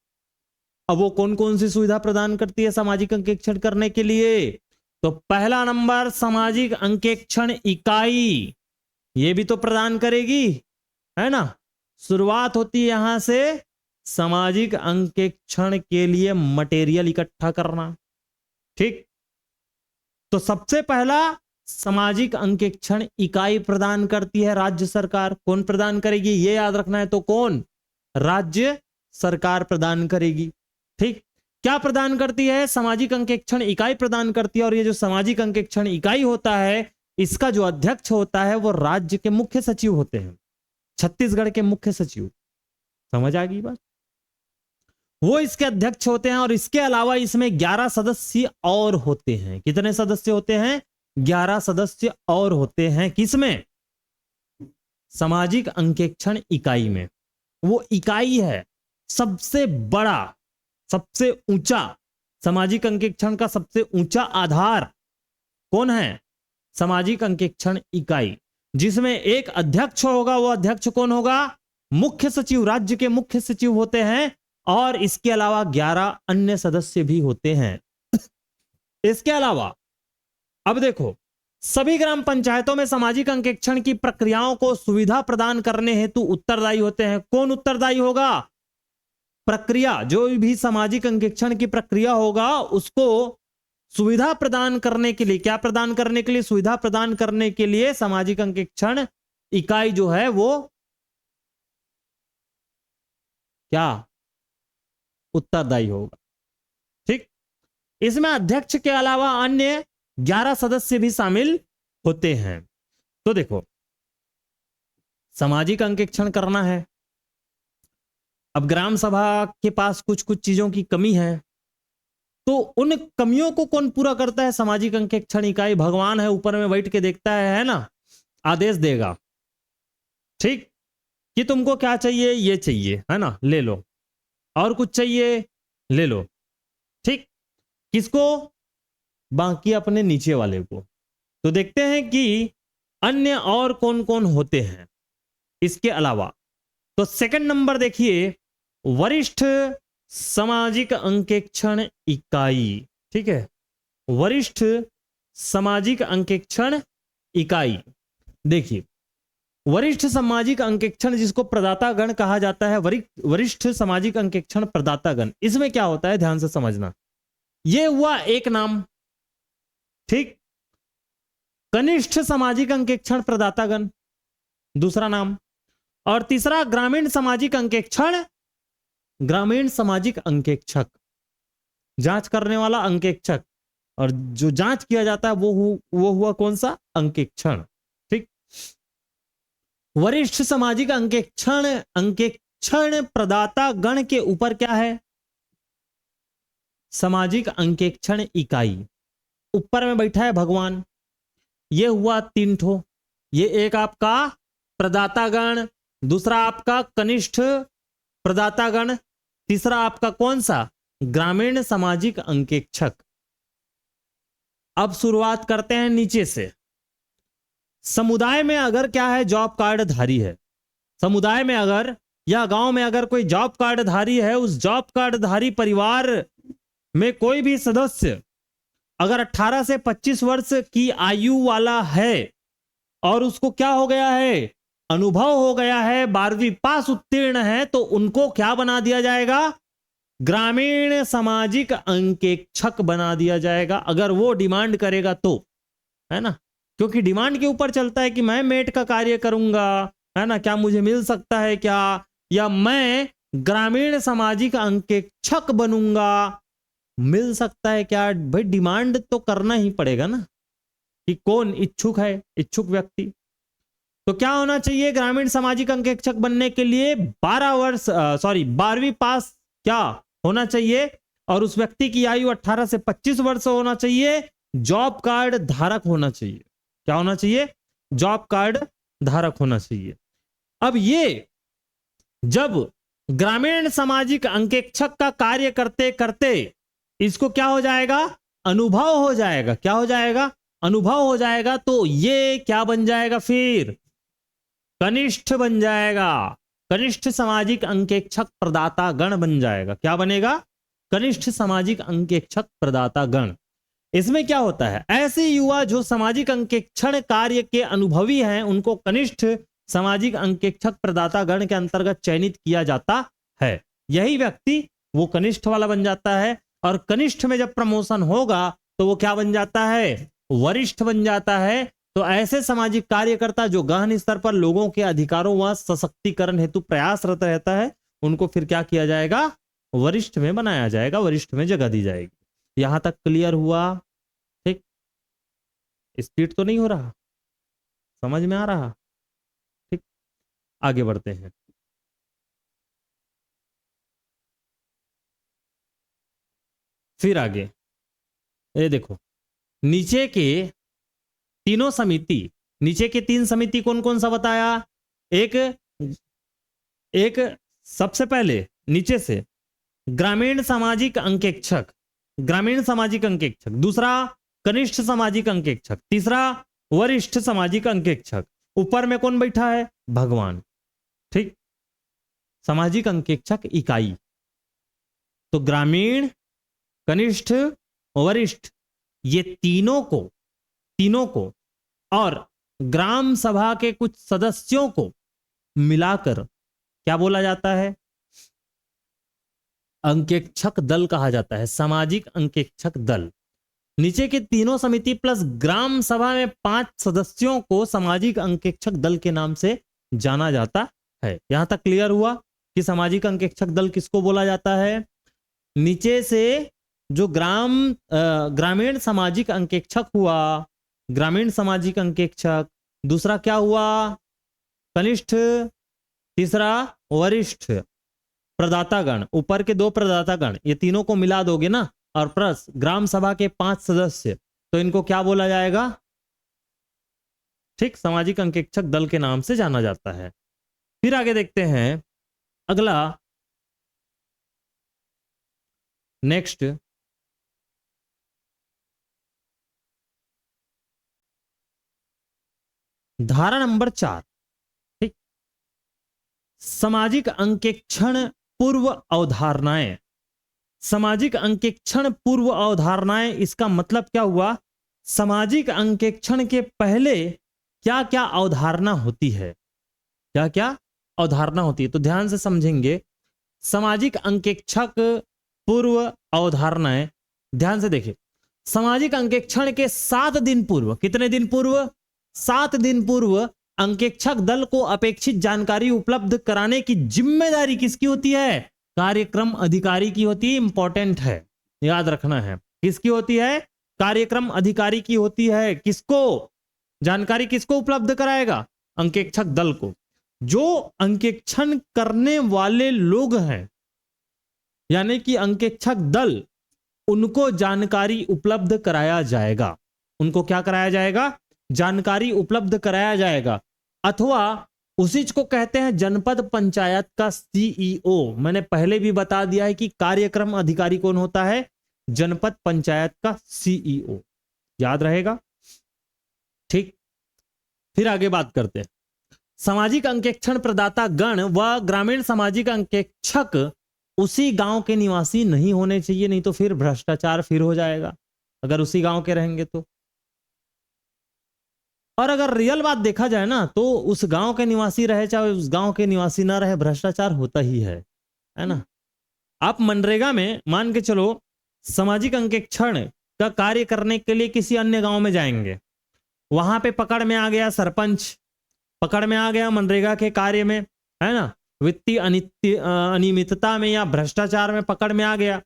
Speaker 1: अब वो कौन कौन सी सुविधा प्रदान करती है सामाजिक अंकेक्षण करने के लिए? तो पहला नंबर सामाजिक अंकेक्षण इकाई, ये भी तो प्रदान करेगी, है ना। शुरुआत होती है यहां से सामाजिक अंकेक्षण के लिए मटेरियल इकट्ठा करना। ठीक, तो सबसे पहला सामाजिक अंकेक्षण इकाई प्रदान करती है राज्य सरकार। कौन प्रदान करेगी ये याद रखना है। तो कौन? राज्य सरकार प्रदान करेगी। ठीक, क्या प्रदान करती है? सामाजिक अंकेक्षण इकाई प्रदान करती है। और ये जो सामाजिक अंकेक्षण इकाई होता है, इसका जो अध्यक्ष होता है वो राज्य के मुख्य सचिव होते हैं, छत्तीसगढ़ के मुख्य सचिव। समझ आ गई बात? वो इसके अध्यक्ष होते हैं। और इसके अलावा इसमें 11 सदस्य और होते हैं। कितने सदस्य होते हैं? 11 सदस्य और होते हैं। किसमें? सामाजिक अंकेक्षण इकाई में। वो इकाई है सबसे बड़ा, सबसे ऊंचा, सामाजिक अंकेक्षण का सबसे ऊंचा आधार कौन है? सामाजिक अंकेक्षण इकाई, जिसमें एक अध्यक्ष होगा। वो अध्यक्ष कौन होगा? मुख्य सचिव, राज्य के मुख्य सचिव होते हैं। और इसके अलावा 11 अन्य सदस्य भी होते हैं। इसके अलावा अब देखो, सभी ग्राम पंचायतों में सामाजिक अंकेक्षण की प्रक्रियाओं को सुविधा प्रदान करने हेतु उत्तरदायी होते हैं। कौन उत्तरदायी होगा? प्रक्रिया, जो भी सामाजिक अंकेक्षण की प्रक्रिया होगा उसको सुविधा प्रदान करने के लिए, क्या प्रदान करने के लिए? सुविधा प्रदान करने के लिए सामाजिक अंकेक्षण इकाई जो है वो क्या? उत्तरदायी होगा। ठीक, इसमें अध्यक्ष के अलावा अन्य 11 सदस्य भी शामिल होते हैं। तो देखो, सामाजिक अंकेक्षण करना है। अब ग्राम सभा के पास कुछ कुछ चीजों की कमी है, तो उन कमियों को कौन पूरा करता है? सामाजिक अंकेक्षण इकाई। भगवान है ऊपर में बैठ के देखता है ना, आदेश देगा। ठीक, कि तुमको क्या चाहिए? ये चाहिए, है ना, ले लो। और कुछ चाहिए? ले लो। ठीक, किसको? बाकी अपने नीचे वाले को। तो देखते हैं कि अन्य और कौन कौन होते हैं इसके अलावा। तो सेकंड नंबर देखिए, वरिष्ठ सामाजिक अंकेक्षण इकाई। ठीक है, वरिष्ठ सामाजिक अंकेक्षण इकाई। देखिए, वरिष्ठ सामाजिक अंकेक्षण जिसको प्रदातागण कहा जाता है, वरिष्ठ सामाजिक अंकेक्षण प्रदातागण, इसमें क्या होता है ध्यान से समझना। यह हुआ एक नाम। ठीक, कनिष्ठ सामाजिक अंकेक्षण प्रदातागण दूसरा नाम। और तीसरा ग्रामीण सामाजिक अंकेक्षण, ग्रामीण सामाजिक अंकेक्षक, जांच करने वाला अंकेक्षक। और जो जांच किया जाता है वो हुआ कौन सा? अंकेक्षण। ठीक, वरिष्ठ सामाजिक अंकेक्षण प्रदाता गण के ऊपर क्या है? सामाजिक अंकेक्षण इकाई। ऊपर में बैठा है भगवान। ये हुआ 3 ठो। ये एक आपका प्रदातागण, दूसरा आपका कनिष्ठ प्रदातागण, तीसरा आपका कौन सा? ग्रामीण सामाजिक अंकेक्षक। अब शुरुआत करते हैं नीचे से। समुदाय में अगर क्या है? जॉब कार्ड धारी है। समुदाय में अगर या गांव में अगर कोई जॉब कार्ड धारी है, उस जॉब कार्ड धारी परिवार में कोई भी सदस्य अगर 18 से 25 वर्ष की आयु वाला है और उसको क्या हो गया है? अनुभव हो गया है, 12वीं पास उत्तीर्ण है, तो उनको क्या बना दिया जाएगा? ग्रामीण सामाजिक अंकेक्षक बना दिया जाएगा, अगर वो डिमांड करेगा तो, है ना। क्योंकि डिमांड के ऊपर चलता है कि मैं मेट का कार्य करूंगा, है ना, क्या मुझे मिल सकता है क्या, या मैं ग्रामीण सामाजिक अंकेक्षक बनूंगा, मिल सकता है क्या। भाई डिमांड तो करना ही पड़ेगा ना, कि कौन इच्छुक है, इच्छुक व्यक्ति। तो क्या होना चाहिए ग्रामीण सामाजिक अंकेक्षक बनने के लिए? 12वीं पास क्या होना चाहिए, और उस व्यक्ति की आयु 18 से 25 वर्ष होना चाहिए, जॉब कार्ड धारक होना चाहिए। क्या होना चाहिए? जॉब कार्ड धारक होना चाहिए। अब ये जब ग्रामीण सामाजिक अंकेक्षक का कार्य करते करते इसको क्या हो जाएगा? अनुभव हो जाएगा। क्या हो जाएगा? अनुभव हो जाएगा। तो ये क्या बन जाएगा? फिर कनिष्ठ बन जाएगा, कनिष्ठ सामाजिक अंकेक्षक प्रदाता गण बन जाएगा। क्या बनेगा? कनिष्ठ सामाजिक अंकेक्षक प्रदाता गण। इसमें क्या होता है, ऐसे युवा जो सामाजिक अंकेक्षण कार्य के अनुभवी हैं, उनको कनिष्ठ सामाजिक अंकेक्षक प्रदाता गण के अंतर्गत चयनित किया जाता है। यही व्यक्ति वो कनिष्ठ वाला बन जाता है, और कनिष्ठ में जब प्रमोशन होगा तो वो क्या बन जाता है? वरिष्ठ बन जाता है। तो ऐसे सामाजिक कार्यकर्ता जो गहन स्तर पर लोगों के अधिकारों व सशक्तिकरण हेतु प्रयासरत रहता है, उनको फिर क्या किया जाएगा? वरिष्ठ में बनाया जाएगा, वरिष्ठ में जगह दी जाएगी। यहां तक क्लियर हुआ? ठीक, स्पीड तो नहीं हो रहा, समझ में आ रहा? ठीक, आगे बढ़ते हैं। फिर आगे ये देखो, नीचे के तीनों समिति, नीचे के 3 समिति कौन कौन सा बताया? एक सबसे पहले नीचे से ग्रामीण सामाजिक अंकेक्षक, ग्रामीण सामाजिक अंकेक्षक, दूसरा कनिष्ठ सामाजिक अंकेक्षक, तीसरा वरिष्ठ सामाजिक अंकेक्षक। ऊपर में कौन बैठा है? भगवान। ठीक, सामाजिक अंकेक्षक इकाई। तो ग्रामीण, कनिष्ठ, वरिष्ठ, ये तीनों को और ग्राम सभा के कुछ सदस्यों को मिलाकर क्या बोला जाता है? अंकेक्षक दल कहा जाता है, सामाजिक अंकेक्षक दल। नीचे के तीनों समिति प्लस ग्राम सभा में 5 सदस्यों को सामाजिक अंकेक्षक दल के नाम से जाना जाता है। यहां तक क्लियर हुआ कि सामाजिक अंकेक्षक दल किसको बोला जाता है? नीचे से जो ग्रामीण सामाजिक अंकेक्षक हुआ, ग्रामीण सामाजिक अंकेक्षक, दूसरा क्या हुआ? कनिष्ठ, तीसरा वरिष्ठ प्रदातागण, ऊपर के 2 प्रदातागण, ये तीनों को मिला दोगे ना, और प्लस ग्राम सभा के 5 सदस्य, तो इनको क्या बोला जाएगा? ठीक, सामाजिक अंकेक्षक दल के नाम से जाना जाता है। फिर आगे देखते हैं अगला, नेक्स्ट धारा नंबर 4। ठीक, सामाजिक अंकेक्षण पूर्व अवधारणाएं। सामाजिक अंकेक्षण पूर्व अवधारणाएं, इसका मतलब क्या हुआ? सामाजिक अंकेक्षण के पहले क्या क्या अवधारणा होती है, क्या क्या अवधारणा होती है, तो ध्यान से समझेंगे। सामाजिक अंकेक्षक पूर्व अवधारणाएं, ध्यान से देखिए। सामाजिक अंकेक्षण के 7 दिन पूर्व, कितने दिन पूर्व? 7 दिन पूर्व अंकेक्षक दल को अपेक्षित जानकारी उपलब्ध कराने की जिम्मेदारी किसकी होती है? कार्यक्रम अधिकारी की होती है। इंपॉर्टेंट है, याद रखना है। किसकी होती है? कार्यक्रम अधिकारी की होती है। किसको? जानकारी किसको उपलब्ध कराएगा? अंकेक्षक दल को। जो अंकेक्षण करने वाले लोग हैं, यानी कि अंकेक्षक दल, उनको जानकारी उपलब्ध कराया जाएगा। उनको क्या कराया जाएगा? जानकारी उपलब्ध कराया जाएगा। अथवा उसी को कहते हैं जनपद पंचायत का सीईओ। मैंने पहले भी बता दिया है कि कार्यक्रम अधिकारी कौन होता है? जनपद पंचायत का सीईओ, याद रहेगा। ठीक, फिर आगे बात करते हैं। सामाजिक अंकेक्षण प्रदाता गण व ग्रामीण सामाजिक अंकेक्षक उसी गांव के निवासी नहीं होने चाहिए, नहीं तो फिर भ्रष्टाचार फिर हो जाएगा अगर उसी गांव के रहेंगे तो। और अगर रियल बात देखा जाए ना, तो उस गांव के निवासी रहे चाहे उस गांव के निवासी ना रहे, भ्रष्टाचार होता ही है ना। आप मनरेगा में मान के चलो सामाजिक अंकेक्षण का कार्य करने के लिए किसी अन्य गांव में जाएंगे, वहां पे पकड़ में आ गया सरपंच, पकड़ में आ गया मनरेगा के कार्य में, है ना, वित्तीय अनियमितता में या भ्रष्टाचार में पकड़ में आ गया।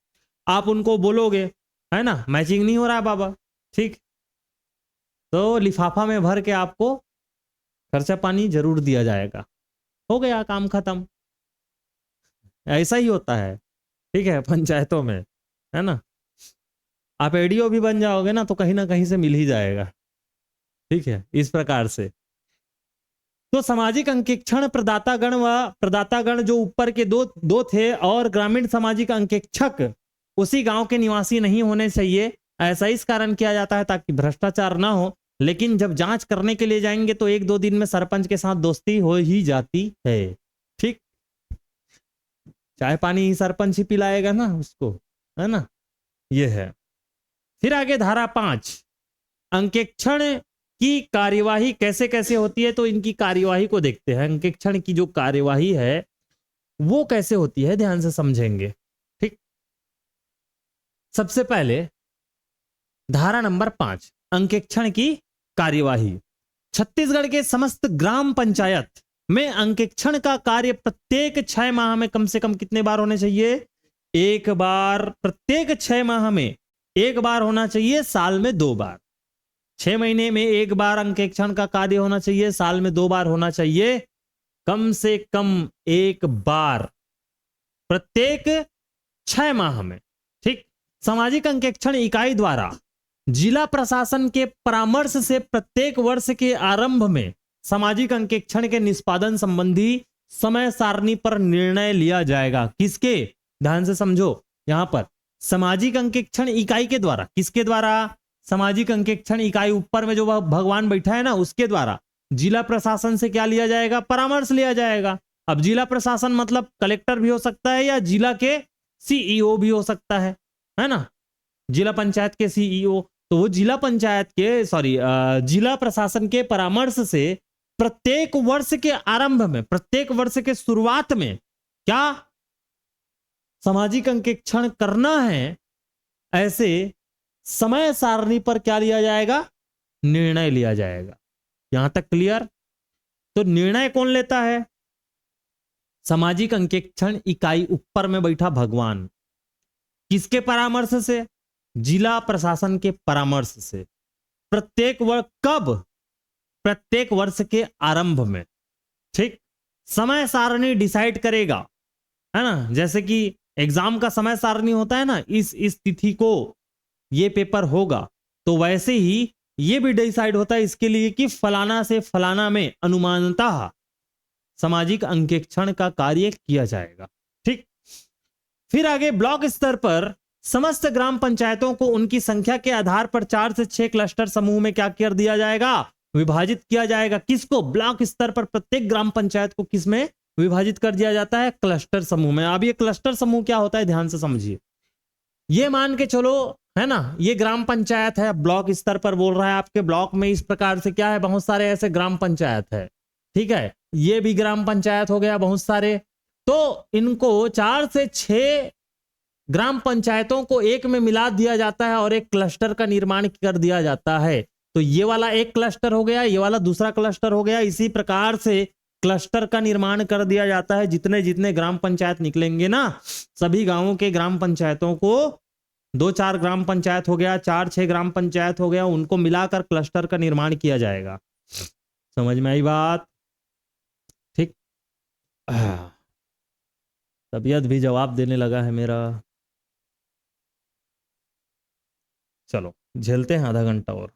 Speaker 1: आप उनको बोलोगे, है ना, मैचिंग नहीं हो रहा है बाबा, ठीक, तो लिफाफा में भर के आपको खर्चा पानी जरूर दिया जाएगा, हो गया काम खत्म। ऐसा ही होता है, ठीक है, पंचायतों में, है ना। आप एडीओ भी बन जाओगे ना तो कहीं ना कहीं से मिल ही जाएगा, ठीक है, इस प्रकार से। तो सामाजिक अंकेक्षण प्रदातागण जो ऊपर के दो दो थे, और ग्रामीण सामाजिक अंकेक्षक उसी गांव के निवासी नहीं होने चाहिए। ऐसा इस कारण किया जाता है ताकि भ्रष्टाचार ना हो। लेकिन जब जांच करने के लिए जाएंगे तो एक दो दिन में सरपंच के साथ दोस्ती हो ही जाती है, ठीक, चाय पानी ही सरपंच ही पिलाएगा ना उसको, है ना, ये है। फिर आगे धारा 5, अंकेक्षण की कार्यवाही कैसे कैसे होती है, तो इनकी कार्यवाही को देखते हैं। अंकेक्षण की जो कार्यवाही है वो कैसे होती है, ध्यान से समझेंगे, ठीक। सबसे पहले धारा नंबर 5, अंकेक्षण की कार्यवाही। छत्तीसगढ़ के समस्त ग्राम पंचायत में अंकेक्षण का कार्य प्रत्येक 6 माह में कम से कम कितने बार होने चाहिए, एक बार। प्रत्येक 6 माह में एक बार होना चाहिए, साल में 2 बार। 6 महीने में एक बार अंकेक्षण का कार्य होना चाहिए, साल में 2 बार होना चाहिए, कम से कम एक बार प्रत्येक 6 माह में, ठीक। सामाजिक अंकेक्षण इकाई द्वारा जिला प्रशासन के परामर्श से प्रत्येक वर्ष के आरंभ में सामाजिक अंकेक्षण के निष्पादन संबंधी समय सारणी पर निर्णय लिया जाएगा। किसके, ध्यान से समझो, यहां पर सामाजिक अंकेक्षण इकाई के द्वारा, किसके द्वारा, सामाजिक अंकेक्षण इकाई ऊपर में जो भगवान बैठा है ना उसके द्वारा जिला प्रशासन से क्या लिया जाएगा, परामर्श लिया जाएगा। अब जिला प्रशासन मतलब कलेक्टर भी हो सकता है या जिला के सीईओ भी हो सकता है ना, जिला पंचायत के सीईओ। तो वो जिला पंचायत के जिला प्रशासन के परामर्श से प्रत्येक वर्ष के आरंभ में, प्रत्येक वर्ष के शुरुआत में क्या सामाजिक अंकेक्षण करना है, ऐसे समय सारणी पर क्या लिया जाएगा, निर्णय लिया जाएगा। यहां तक क्लियर। तो निर्णय कौन लेता है, सामाजिक अंकेक्षण इकाई ऊपर में बैठा भगवान। किसके परामर्श से, जिला प्रशासन के परामर्श से। प्रत्येक वर्ष कब, प्रत्येक वर्ष के आरंभ में, ठीक। समय सारणी डिसाइड करेगा, है ना, जैसे कि एग्जाम का समय सारणी होता है ना, इस तिथि को ये पेपर होगा, तो वैसे ही ये भी डिसाइड होता है इसके लिए कि फलाना से फलाना में अनुमानतः सामाजिक अंकेक्षण का कार्य किया जाएगा, ठीक। फिर आगे ब्लॉक स्तर पर समस्त ग्राम पंचायतों को उनकी संख्या के आधार पर 4 से 6 क्लस्टर समूह में क्या कर दिया जाएगा, विभाजित किया जाएगा। किसको, ब्लॉक स्तर पर प्रत्येक ग्राम पंचायत को किसमें विभाजित कर दिया जाता है, क्लस्टर समूह में। अब ये क्लस्टर समूह क्या होता है, ध्यान से समझिए। ये मान के चलो, है ना, ये ग्राम पंचायत है, ब्लॉक स्तर पर बोल रहा है, आपके ब्लॉक में इस प्रकार से क्या है, बहुत सारे ऐसे ग्राम पंचायत है, ठीक है। ये भी ग्राम पंचायत हो गया बहुत सारे। तो इनको 4 से 6 ग्राम पंचायतों को एक में मिला दिया जाता है और एक क्लस्टर का निर्माण कर दिया जाता है। तो ये वाला एक क्लस्टर हो गया, ये वाला दूसरा क्लस्टर हो गया। इसी प्रकार से क्लस्टर का निर्माण कर दिया जाता है। जितने जितने ग्राम पंचायत निकलेंगे ना, सभी गांवों के ग्राम पंचायतों को, 2-4 ग्राम पंचायत हो गया, 4-6 ग्राम पंचायत हो गया, उनको मिलाकर क्लस्टर का निर्माण किया जाएगा। समझ में आई बात, ठीक। तबीयत भी जवाब देने लगा है मेरा। चलो झेलते हैं आधा घंटा और।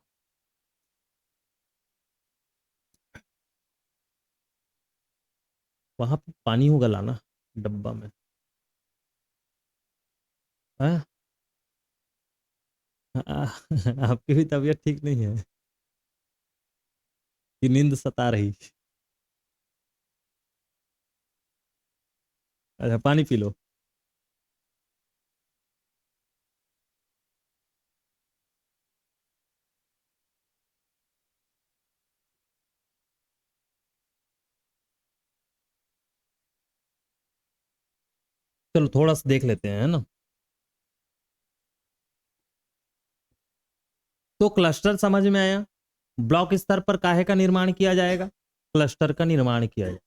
Speaker 1: वहां पे पानी होगा लाना डब्बा में, हाँ? आपकी भी तबीयत ठीक नहीं है कि नींद सता रही, अच्छा पानी पी लो। चलो थोड़ा सा देख लेते हैं, है ना। तो क्लस्टर समझ में आया। ब्लॉक स्तर पर काहे का निर्माण किया जाएगा? क्लस्टर का निर्माण किया जाए।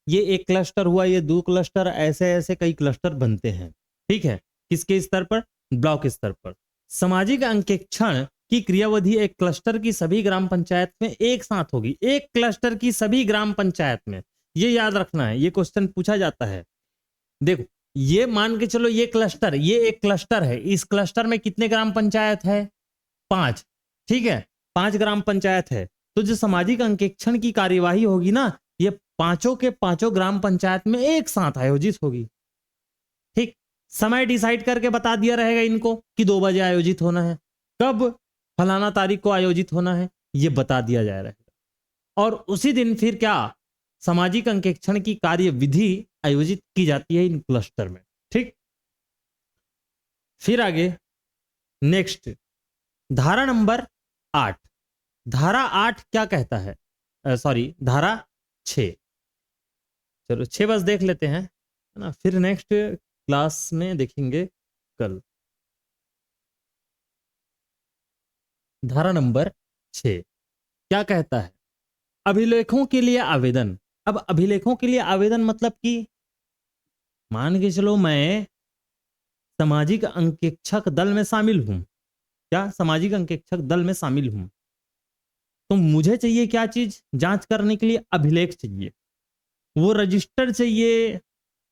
Speaker 1: ये एक क्लस्टर हुआ, ये दो क्लस्टर, ऐसे ऐसे कई क्लस्टर बनते हैं। ठीक है, किसके स्तर पर? ब्लॉक स्तर पर। सामाजिक अंकेक्षण की क्रियाविधि एक क्लस्टर की सभी ग्राम पंचायत में एक साथ होगी। एक क्लस्टर की सभी ग्राम पंचायत में, ये याद रखना है, ये क्वेश्चन पूछा जाता है। देखो, ये मान के चलो ये क्लस्टर, ये एक क्लस्टर है, इस क्लस्टर में कितने ग्राम पंचायत है? 5। ठीक है, 5 ग्राम पंचायत है। तो जो सामाजिक अंकेक्षण की कार्यवाही होगी ना, ये पांचों के पांचों ग्राम पंचायत में एक साथ आयोजित होगी। ठीक, समय डिसाइड करके बता दिया रहेगा इनको कि 2 बजे आयोजित होना है, कब फलाना तारीख को आयोजित होना है, ये बता दिया जा रहेगा। और उसी दिन फिर क्या, सामाजिक अंकेक्षण की कार्यविधि आयोजित की जाती है इन क्लस्टर में। ठीक, फिर आगे नेक्स्ट धारा नंबर 8। धारा 8 क्या कहता है? सॉरी, धारा 6। चलो 6 बस देख लेते हैं, है ना, फिर नेक्स्ट क्लास में देखेंगे कल। धारा नंबर 6 क्या कहता है? अभिलेखों के लिए आवेदन। अब अभिलेखों के लिए आवेदन मतलब कि मान के चलो मैं सामाजिक अंकेक्षक दल में शामिल हूं। क्या सामाजिक अंकेक्षक दल में शामिल हूं, तो मुझे चाहिए क्या चीज जांच करने के लिए? अभिलेख चाहिए, वो रजिस्टर चाहिए,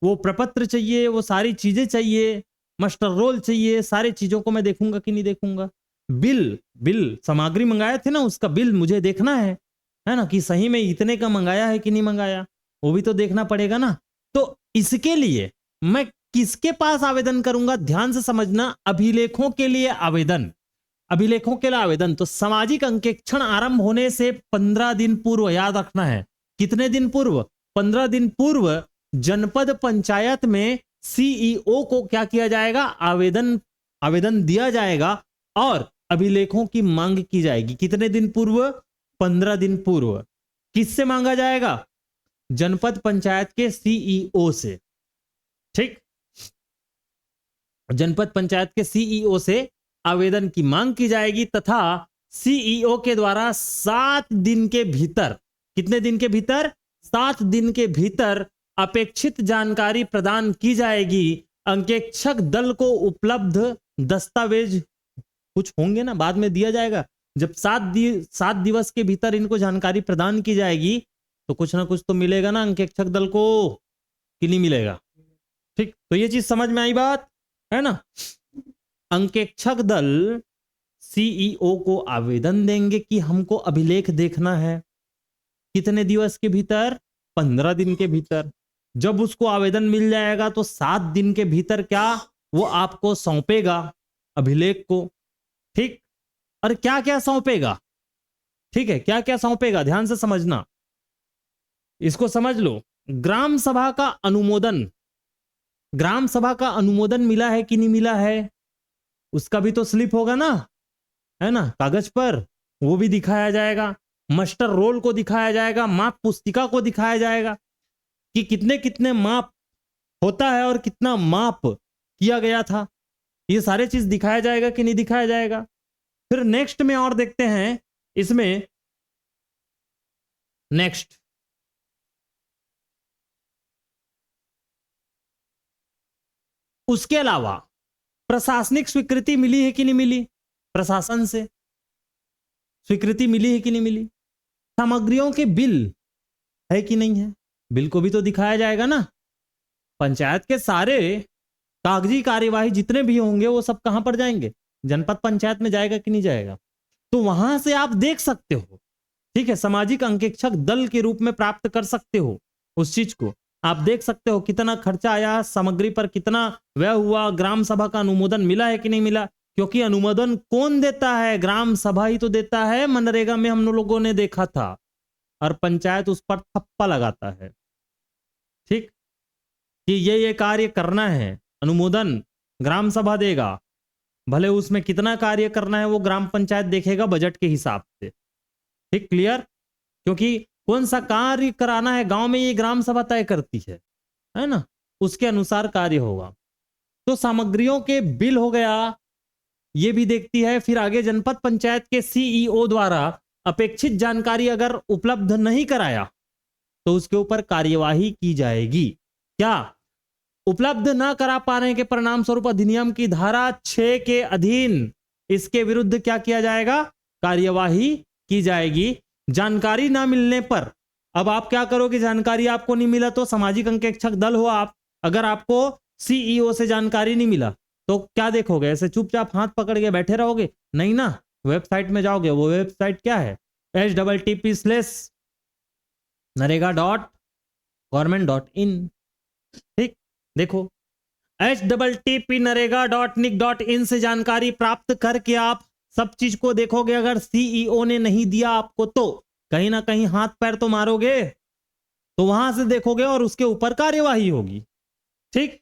Speaker 1: वो प्रपत्र चाहिए, वो सारी चीजें चाहिए, मास्टर रोल चाहिए। सारी चीजों को मैं देखूंगा कि नहीं देखूंगा? बिल, बिल सामग्री मंगाए थे ना, उसका बिल मुझे देखना है ना, कि सही में इतने का मंगाया है कि नहीं मंगाया, वो भी तो देखना पड़ेगा ना। तो इसके लिए मैं किसके पास आवेदन करूंगा? ध्यान से समझना, अभिलेखों के लिए आवेदन। अभिलेखों के लिए आवेदन तो सामाजिक अंकेक्षण आरंभ होने से 15 दिन पूर्व, याद रखना है, कितने दिन पूर्व? 15 दिन पूर्व जनपद पंचायत में सीईओ को क्या किया जाएगा? आवेदन दिया जाएगा और अभिलेखों की मांग की जाएगी। कितने दिन पूर्व? 15 दिन पूर्व। किससे मांगा जाएगा? जनपद पंचायत के सीईओ से। ठीक, जनपद पंचायत के सीईओ से आवेदन की मांग की जाएगी तथा सीईओ के द्वारा 7 दिन के भीतर, कितने दिन के भीतर? 7 दिन के भीतर अपेक्षित जानकारी प्रदान की जाएगी। अंकेक्षक दल को उपलब्ध दस्तावेज कुछ होंगे ना, बाद में दिया जाएगा। जब 7 दिवस के भीतर इनको जानकारी प्रदान की जाएगी तो कुछ ना कुछ तो मिलेगा ना अंकेक्षक दल को, कि नहीं मिलेगा? ठीक, तो ये चीज समझ में आई बात, है ना। अंकेक्षक दल सीईओ को आवेदन देंगे कि हमको अभिलेख देखना है। कितने दिवस के भीतर? 15 दिन के भीतर। जब उसको आवेदन मिल जाएगा तो 7 दिन के भीतर क्या वो आपको सौंपेगा अभिलेख को। ठीक, और क्या क्या सौंपेगा? ठीक है, क्या क्या सौंपेगा ध्यान से समझना, इसको समझ लो। ग्राम सभा का अनुमोदन, ग्राम सभा का अनुमोदन मिला है कि नहीं मिला है, उसका भी तो स्लिप होगा ना, है ना, कागज पर, वो भी दिखाया जाएगा। मास्टर रोल को दिखाया जाएगा, माप पुस्तिका को दिखाया जाएगा कि कितने कितने माप होता है और कितना माप किया गया था। ये सारे चीज दिखाया जाएगा कि नहीं दिखाया जाएगा। फिर नेक्स्ट में और देखते हैं इसमें, नेक्स्ट उसके अलावा प्रशासनिक स्वीकृति मिली है कि नहीं मिली? प्रशासन से स्वीकृति मिली है कि नहीं मिली? सामग्रियों के बिल है कि नहीं है? बिल को भी तो दिखाया जाएगा ना। पंचायत के सारे कागजी कार्यवाही जितने भी होंगे वो सब कहां पर जाएंगे? जनपद पंचायत में जाएगा कि नहीं जाएगा? तो वहां से आप देख सकते हो। ठीक है, सामाजिक अंकेक्षक दल के रूप में प्राप्त कर सकते हो उस चीज को। आप देख सकते हो कितना खर्चा आया, सामग्री पर कितना व्यय हुआ, ग्राम सभा का अनुमोदन मिला है कि नहीं मिला। क्योंकि अनुमोदन कौन देता है? ग्राम सभा ही तो देता है। मनरेगा में हम लोगों ने देखा था, और पंचायत उस पर थप्पा लगाता है। ठीक, कि ये कार्य करना है, अनुमोदन ग्राम सभा देगा। भले उसमें कितना कार्य करना है वो ग्राम पंचायत देखेगा बजट के हिसाब से। ठीक, क्लियर? क्योंकि कौन सा कार्य कराना है गांव में ये ग्राम सभा तय करती है ना। उसके अनुसार कार्य होगा। तो सामग्रियों के बिल हो गया, ये भी देखती है। फिर आगे जनपद पंचायत के सीईओ द्वारा अपेक्षित जानकारी अगर उपलब्ध नहीं कराया तो उसके ऊपर कार्यवाही की जाएगी। क्या उपलब्ध ना करा पाने के परिणाम स्वरूप अधिनियम की धारा 6 के अधीन इसके विरुद्ध क्या किया जाएगा? कार्यवाही की जाएगी। जानकारी ना मिलने पर अब आप क्या करोगे? जानकारी आपको नहीं मिला तो सामाजिक अंकेक्षक दल हो आप, अगर आपको सीईओ से जानकारी नहीं मिला तो क्या देखोगे? ऐसे चुपचाप हाथ पकड़ के बैठे रहोगे? नहीं ना, वेबसाइट में जाओगे। वो वेबसाइट क्या है? http://narega.government.in। ठीक, देखो http://narega.nic.in से जानकारी प्राप्त करके आप सब चीज को देखोगे। अगर सीईओ ने नहीं दिया आपको तो कहीं ना कहीं हाथ पैर तो मारोगे, तो वहां से देखोगे और उसके ऊपर कार्यवाही होगी। ठीक,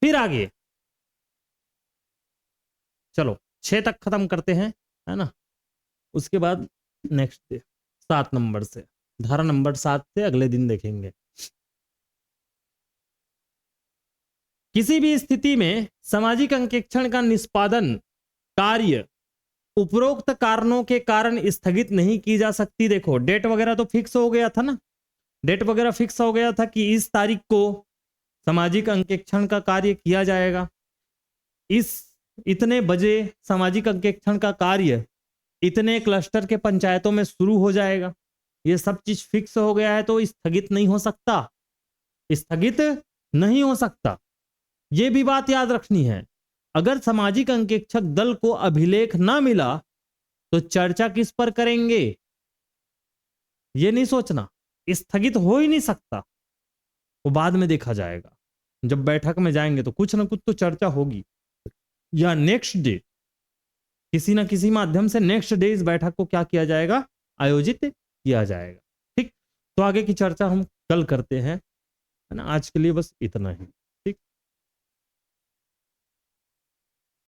Speaker 1: फिर आगे चलो 6 तक खत्म करते हैं, है ना। उसके बाद नेक्स्ट 7 नंबर से, धारा नंबर 7 से अगले दिन देखेंगे। किसी भी स्थिति में सामाजिक अंकेक्षण का निष्पादन कार्य उपरोक्त कारणों के कारण स्थगित नहीं की जा सकती। देखो डेट वगैरह तो फिक्स हो गया था ना, डेट वगैरह फिक्स हो गया था कि इस तारीख को सामाजिक अंकेक्षण का कार्य किया जाएगा, इतने बजे सामाजिक अंकेक्षण का कार्य इतने क्लस्टर के पंचायतों में शुरू हो जाएगा। ये सब चीज फिक्स हो गया है तो स्थगित नहीं हो सकता, स्थगित नहीं हो सकता। ये भी बात याद रखनी है। अगर सामाजिक अंकेक्षक दल को अभिलेख ना मिला तो चर्चा किस पर करेंगे? ये नहीं सोचना, स्थगित हो ही नहीं सकता, वो बाद में देखा जाएगा। जब बैठक में जाएंगे तो कुछ ना कुछ तो चर्चा होगी, या नेक्स्ट डे किसी ना किसी माध्यम से नेक्स्ट डे इस बैठक को क्या किया जाएगा? आयोजित किया जाएगा। ठीक, तो आगे की चर्चा हम कल करते हैं, है ना। आज के लिए बस इतना ही।